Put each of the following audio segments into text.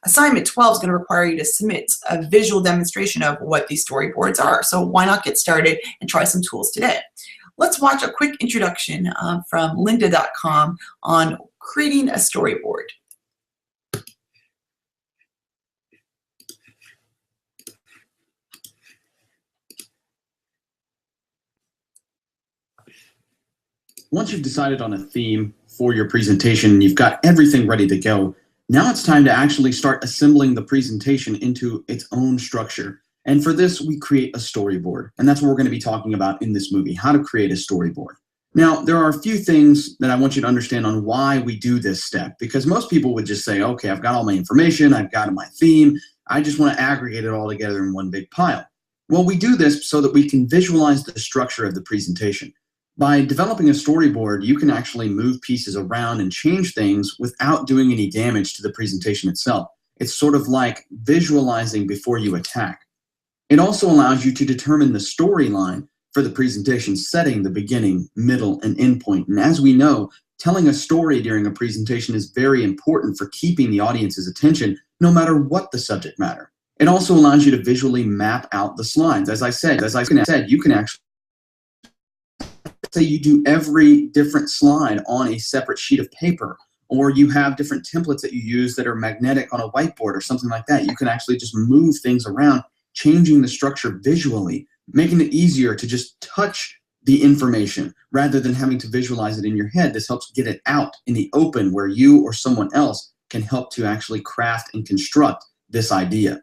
Assignment 12 is going to require you to submit a visual demonstration of what these storyboards are. So why not get started and try some tools today? Let's watch a quick introduction from lynda.com on creating a storyboard. Once you've decided on a theme for your presentation, you've got everything ready to go, now it's time to actually start assembling the presentation into its own structure. And for this, we create a storyboard. And that's what we're going to be talking about in this movie, how to create a storyboard. Now, there are a few things that I want you to understand on why we do this step, because most people would just say, okay, I've got all my information, I've got my theme, I just want to aggregate it all together in one big pile. Well, we do this so that we can visualize the structure of the presentation. By developing a storyboard, you can actually move pieces around and change things without doing any damage to the presentation itself. It's sort of like visualizing before you attack. It also allows you to determine the storyline for the presentation, setting the beginning, middle, and end point. And as we know, telling a story during a presentation is very important for keeping the audience's attention, no matter what the subject matter. It also allows you to visually map out the slides. As I said, you can actually say you do every different slide on a separate sheet of paper, or you have different templates that you use that are magnetic on a whiteboard or something like that. You can actually just move things around, changing the structure visually, making it easier to just touch the information rather than having to visualize it in your head. This helps get it out in the open where you or someone else can help to actually craft and construct this idea.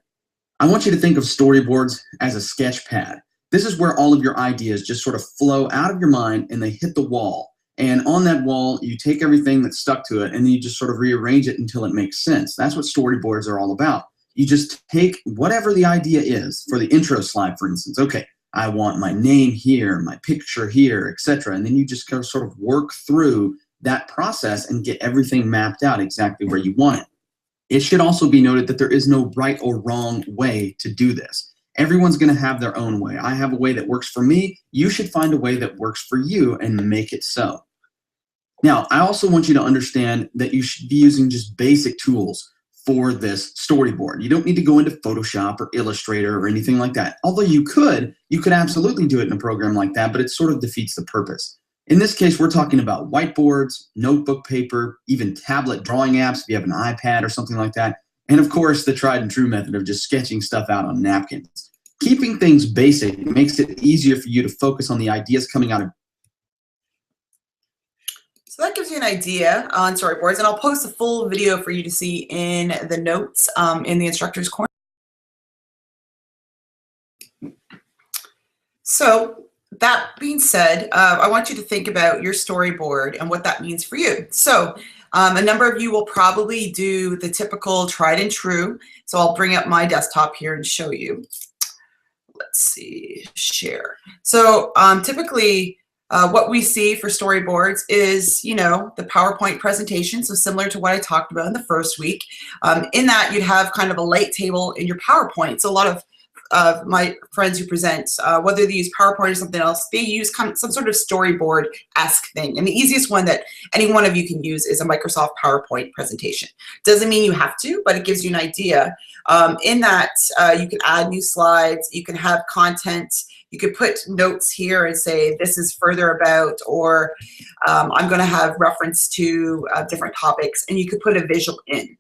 I want you to think of storyboards as a sketch pad. This is where all of your ideas just sort of flow out of your mind and they hit the wall. And on that wall, you take everything that's stuck to it and then you just sort of rearrange it until it makes sense. That's what storyboards are all about. You just take whatever the idea is. For the intro slide, for instance, okay, I want my name here, my picture here, etc. And then you just kind of sort of work through that process and get everything mapped out exactly where you want it. It should also be noted that there is no right or wrong way to do this. Everyone's going to have their own way. I have a way that works for me. You should find a way that works for you and make it so. Now, I also want you to understand that you should be using just basic tools for this storyboard. You don't need to go into Photoshop or Illustrator or anything like that. Although you could absolutely do it in a program like that, but it sort of defeats the purpose. In this case, we're talking about whiteboards, notebook paper, even tablet drawing apps if you have an iPad or something like that. And of course, the tried and true method of just sketching stuff out on napkins. Keeping things basic makes it easier for you to focus on the ideas coming out of. So that gives you an idea on storyboards, and I'll post a full video for you to see in the notes in the instructor's corner. So that being said, I want you to think about your storyboard and what that means for you. So a number of you will probably do the typical tried and true. So I'll bring up my desktop here and show you. Let's see, share. So typically what we see for storyboards is, you know, the PowerPoint presentation. So similar to what I talked about in the first week. In that, you'd have kind of a light table in your PowerPoint. So a lot of my friends who present, whether they use PowerPoint or something else, they use some sort of storyboard-esque thing. And the easiest one that any one of you can use is a Microsoft PowerPoint presentation. Doesn't mean you have to, but it gives you an idea. In that, you can add new slides, you can have content, you could put notes here and say, this is further about, or I'm going to have reference to different topics, and you could put a visual in.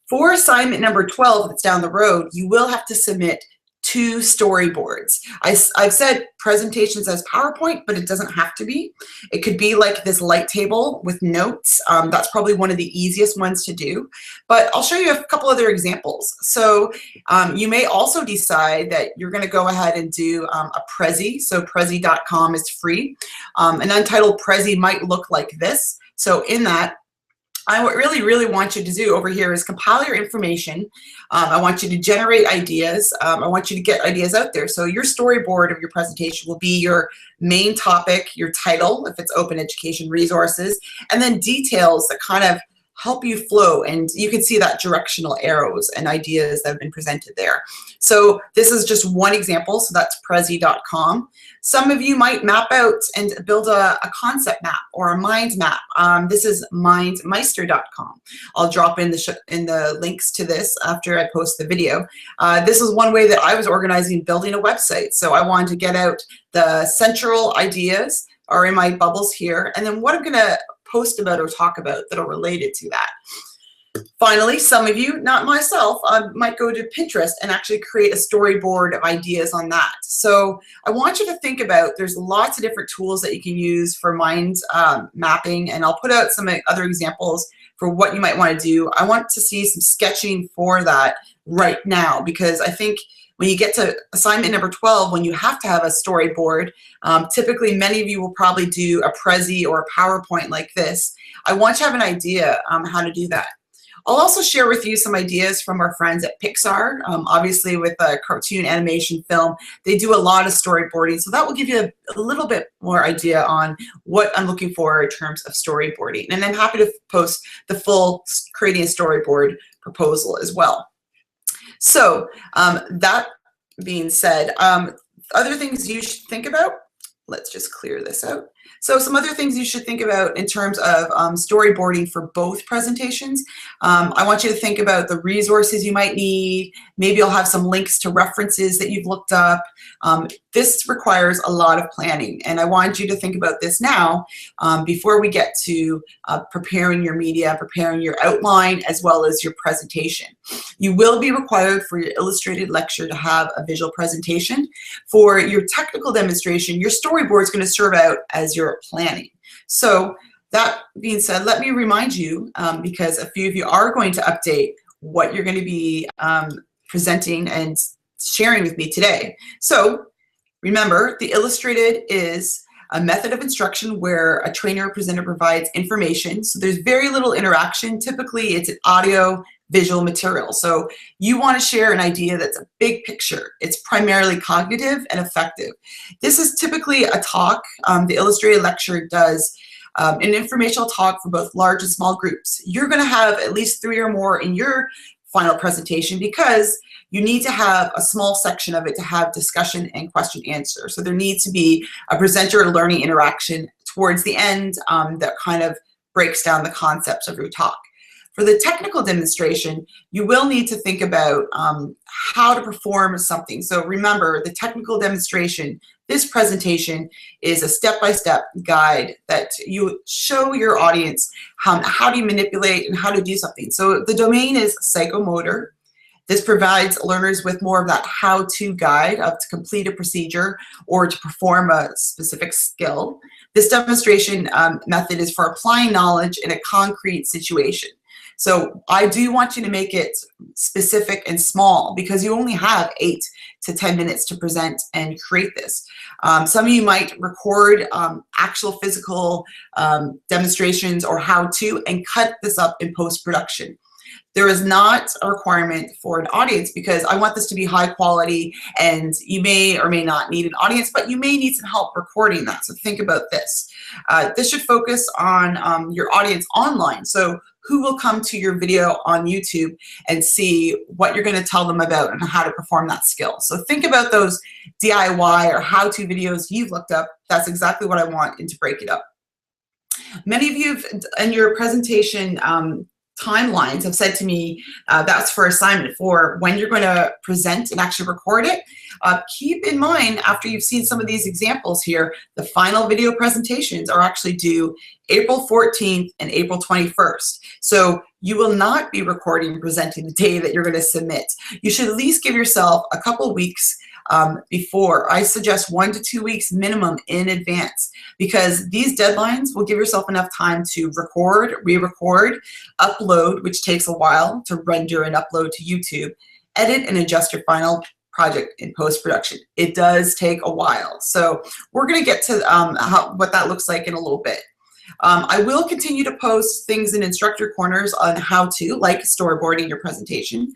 For assignment number 12 that's down the road, you will have to submit 2 storyboards. I've said presentations as PowerPoint, but it doesn't have to be. It could be like this light table with notes. That's probably one of the easiest ones to do. But I'll show you a couple other examples. So you may also decide that you're going to go ahead and do a Prezi. So Prezi.com is free. An untitled Prezi might look like this. So in that, I really want you to do over here is compile your information. I want you to generate ideas. I want you to get ideas out there. So your storyboard of your presentation will be your main topic, your title, if it's open education resources, and then details that kind of help you flow. And you can see that directional arrows and ideas that have been presented there. So this is just one example. So that's Prezi.com. Some of you might map out and build a concept map or a mind map. This is mindmeister.com. I'll drop in the links to this after I post the video. This is one way that I was organizing building a website. So I wanted to get out the central ideas are in my bubbles here, and then what I'm going to post about or talk about that are related to that. Finally, some of you, not myself, might go to Pinterest and actually create a storyboard of ideas on that. So I want you to think about, there's lots of different tools that you can use for mind mapping, and I'll put out some other examples for what you might want to do. I want to see some sketching for that right now, because I think when you get to assignment number 12, when you have to have a storyboard, typically many of you will probably do a Prezi or a PowerPoint like this. I want you to have an idea how to do that. I'll also share with you some ideas from our friends at Pixar. Obviously with a cartoon animation film, they do a lot of storyboarding. So that will give you a little bit more idea on what I'm looking for in terms of storyboarding. And I'm happy to post the full creating a storyboard proposal as well. So that being said, other things you should think about, let's just clear this out. So some other things you should think about in terms of storyboarding for both presentations. I want you to think about the resources you might need. Maybe you'll have some links to references that you've looked up. This requires a lot of planning, and I want you to think about this now before we get to preparing your media, preparing your outline, as well as your presentation. You will be required for your illustrated lecture to have a visual presentation. For your technical demonstration, your storyboard is going to serve out as your planning. So that being said, let me remind you, because a few of you are going to update what you're going to be presenting and sharing with me today. So remember, the illustrated is a method of instruction where a trainer or presenter provides information. So there's very little interaction. Typically, it's an audio visual material. So you want to share an idea that's a big picture. It's primarily cognitive and effective. This is typically a talk. The illustrated lecture does an informational talk for both large and small groups. You're going to have at least 3 or more in your final presentation because you need to have a small section of it to have discussion and question answer. So there needs to be a presenter learning interaction towards the end that kind of breaks down the concepts of your talk. For the technical demonstration, you will need to think about how to perform something. So remember, the technical demonstration, this presentation is a step-by-step guide that you show your audience how do you manipulate and how to do something. So the domain is psychomotor. This provides learners with more of that how-to guide of to complete a procedure or to perform a specific skill. This demonstration method is for applying knowledge in a concrete situation. So I do want you to make it specific and small because you only have 8 to 10 minutes to present and create this. Some of you might record actual physical demonstrations or how to and cut this up in post-production. There is not a requirement for an audience because I want this to be high quality, and you may or may not need an audience, but you may need some help recording that. So think about this. This should focus on your audience online. So who will come to your video on YouTube and see what you're going to tell them about and how to perform that skill. So think about those DIY or how-to videos you've looked up. That's exactly what I want, and to break it up. Many of you in your presentation timelines have said to me that's for assignment for when you're going to present and actually record it. Keep in mind, after you've seen some of these examples here, the final video presentations are actually due April 14th and April 21st. So you will not be recording and presenting the day that you're going to submit. You should at least give yourself a couple weeks before. I suggest 1 to 2 weeks minimum in advance, because these deadlines will give yourself enough time to record, re-record, upload, which takes a while to render and upload to YouTube, edit and adjust your final project in post-production. It does take a while. So we're going to get to what that looks like in a little bit. I will continue to post things in instructor corners on how to, like storyboarding your presentation.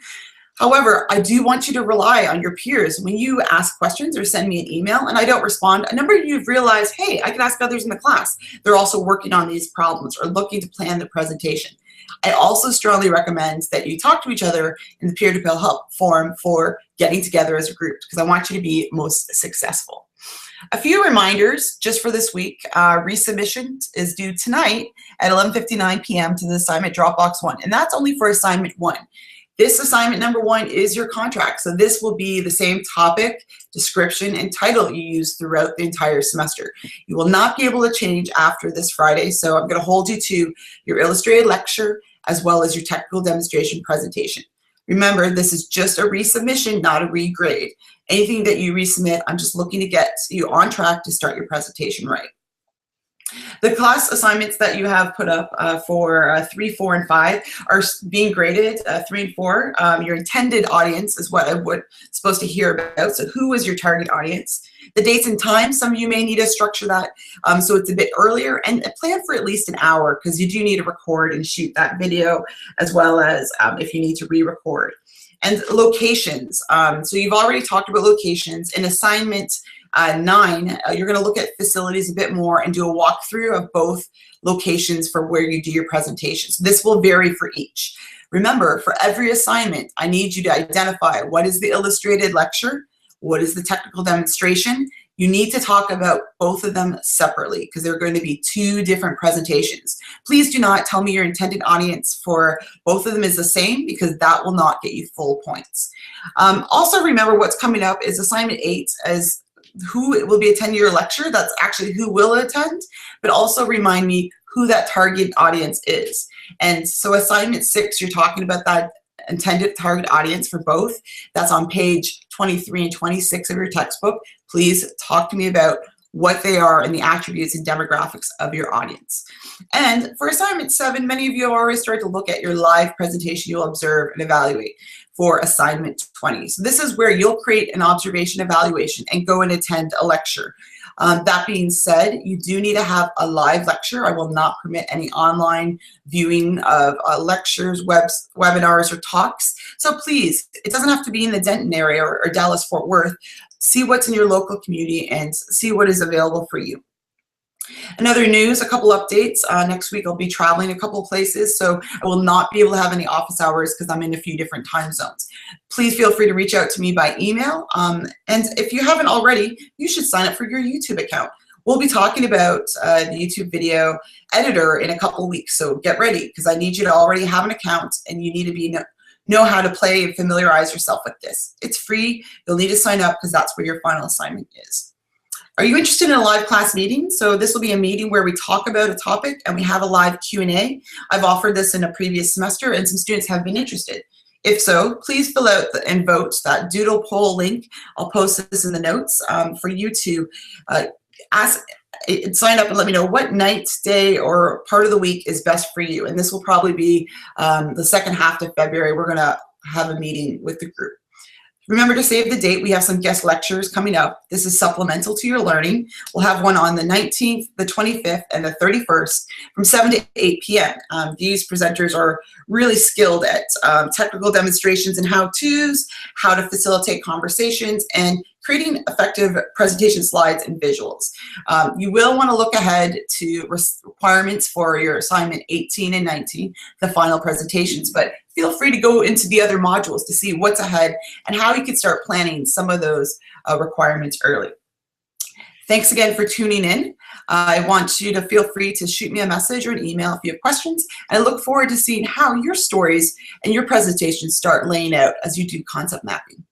However, I do want you to rely on your peers. When you ask questions or send me an email and I don't respond, a number of you have realized, hey, I can ask others in the class. They're also working on these problems or looking to plan the presentation. I also strongly recommend that you talk to each other in the peer-to-peer help forum for getting together as a group, because I want you to be most successful. A few reminders just for this week. Resubmission is due tonight at 11:59 p.m. to the assignment Dropbox 1, and that's only for assignment 1. This assignment number 1 is your contract, so this will be the same topic, description, and title you use throughout the entire semester. You will not be able to change after this Friday, so I'm going to hold you to your illustrated lecture as well as your technical demonstration presentation. Remember, this is just a resubmission, not a regrade. Anything that you resubmit, I'm just looking to get you on track to start your presentation right. The class assignments that you have put up for 3, 4, and 5 are being graded. 3 and 4, your intended audience is what I'm supposed to hear about. So who is your target audience? The dates and times, some of you may need to structure that so it's a bit earlier, and plan for at least an hour, because you do need to record and shoot that video, as well as if you need to re-record. And locations, so you've already talked about locations. In assignment 9, you're going to look at facilities a bit more and do a walkthrough of both locations for where you do your presentations. This will vary for each. Remember, for every assignment, I need you to identify what is the illustrated lecture, what is the technical demonstration. You need to talk about both of them separately, because they're going to be 2 different presentations. Please do not tell me your intended audience for both of them is the same, because that will not get you full points. Also remember, what's coming up is assignment 8 as who will be attending your lecture. That's actually who will attend, but also remind me who that target audience is. And so assignment 6, you're talking about that intended target audience for both. That's on page 23 and 26 of your textbook. Please talk to me about what they are and the attributes and demographics of your audience. And for assignment 7, many of you have already started to look at your live presentation you'll observe and evaluate for assignment 20. So this is where you'll create an observation evaluation and go and attend a lecture. That being said, you do need to have a live lecture. I will not permit any online viewing of lectures, webinars, or talks. So please, it doesn't have to be in the Denton area or Dallas-Fort Worth. See what's in your local community and see what is available for you. Another news, a couple updates. Next week I'll be traveling a couple places, so I will not be able to have any office hours because I'm in a few different time zones. Please feel free to reach out to me by email. And if you haven't already, you should sign up for your YouTube account. We'll be talking about the YouTube video editor in a couple weeks, so get ready, because I need you to already have an account and you need to know how to play and familiarize yourself with this. It's free. You'll need to sign up because that's where your final assignment is. Are you interested in a live class meeting? So this will be a meeting where we talk about a topic and we have a live Q&A. I've offered this in a previous semester and some students have been interested. If so, please fill out and vote that doodle poll link. I'll post this in the notes for you to sign up and let me know what night, day, or part of the week is best for you. And this will probably be the second half of February. We're going to have a meeting with the group. Remember to save the date. We have some guest lectures coming up. This is supplemental to your learning. We'll have one on the 19th, the 25th, and the 31st from 7 to 8 p.m. These presenters are really skilled at technical demonstrations and how-tos, how to facilitate conversations, and creating effective presentation slides and visuals. You will want to look ahead to requirements for your assignment 18 and 19, the final presentations, but feel free to go into the other modules to see what's ahead and how you can start planning some of those requirements early. Thanks again for tuning in. I want you to feel free to shoot me a message or an email if you have questions. And I look forward to seeing how your stories and your presentations start laying out as you do concept mapping.